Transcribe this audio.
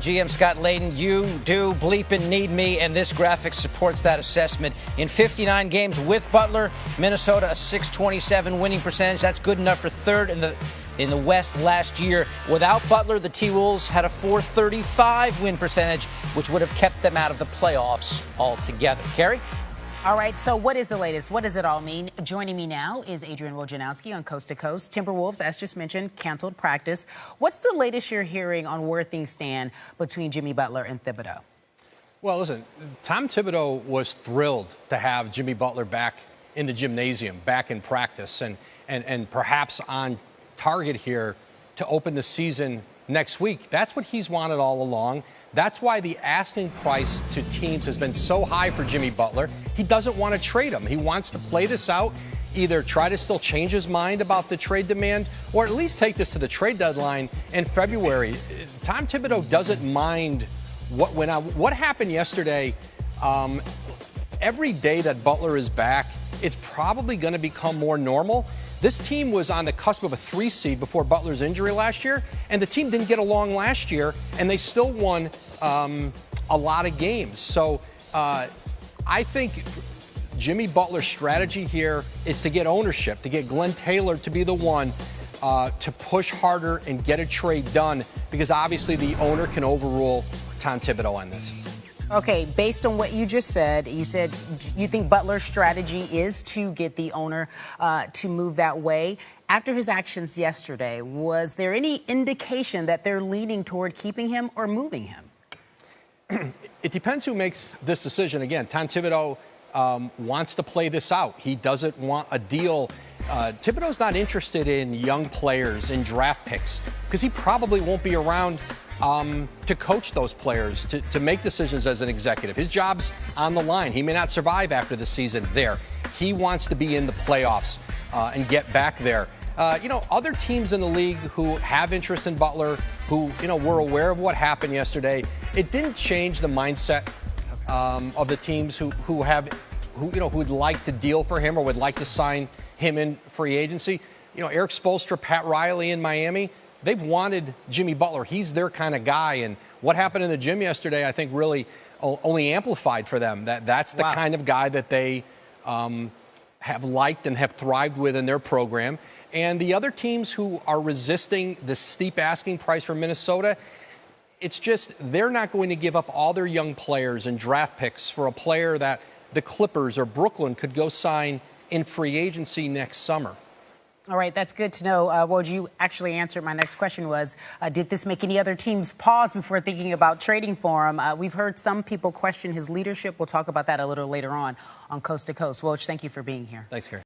GM Scott Layden. You do bleeping need me, and this graphic supports that assessment. In 59 games with Butler, Minnesota a .627 winning percentage. That's good enough for third in the West last year. Without Butler, the T-Wolves had a .435 win percentage, which would have kept them out of the playoffs altogether. Carrie? All right, so what is the latest? What does it all mean? Joining me now is Adrian Wojnarowski on Coast to Coast. Timberwolves, as just mentioned, canceled practice. What's the latest you're hearing on where things stand between Jimmy Butler and Thibodeau? Well, listen, Tom Thibodeau was thrilled to have Jimmy Butler back in the gymnasium, back in practice, and perhaps on target here to open the season next week. That's what he's wanted all along. That's why the asking price to teams has been so high for Jimmy Butler. He doesn't want to trade him. He wants to play this out, either try to still change his mind about the trade demand or at least take this to the trade deadline in February. Tom Thibodeau doesn't mind what went on. What happened yesterday, every day that Butler is back, it's probably going to become more normal. This team was on the cusp of a 3 seed before Butler's injury last year, and the team didn't get along last year, and they still won a lot of games. So I think Jimmy Butler's strategy here is to get ownership, to get Glenn Taylor to be the one to push harder and get a trade done, because obviously the owner can overrule Tom Thibodeau on this. Okay, based on what you just said, you said you think Butler's strategy is to get the owner to move that way. After his actions yesterday, was there any indication that they're leaning toward keeping him or moving him? It depends who makes this decision. Again, Tom Thibodeau wants to play this out. He doesn't want a deal. Thibodeau's not interested in young players, in draft picks, because he probably won't be around to coach those players, to make decisions as an executive. His job's on the line. He may not survive after the season there. He wants to be in the playoffs and get back there. Other teams in the league who have interest in Butler, who, were aware of what happened yesterday, it didn't change the mindset of the teams who would like to deal for him or would like to sign him in free agency. Eric Spoelstra, Pat Riley in Miami, they've wanted Jimmy Butler. He's their kind of guy. And what happened in the gym yesterday, I think, really only amplified for them. That's the kind of guy that they have liked and have thrived with in their program. And the other teams who are resisting the steep asking price for Minnesota, it's just they're not going to give up all their young players and draft picks for a player that the Clippers or Brooklyn could go sign in free agency next summer. All right, that's good to know. Woj, you actually answered my next question was, did this make any other teams pause before thinking about trading for him? We've heard some people question his leadership. We'll talk about that a little later on Coast to Coast. Woj, thank you for being here. Thanks, Gary.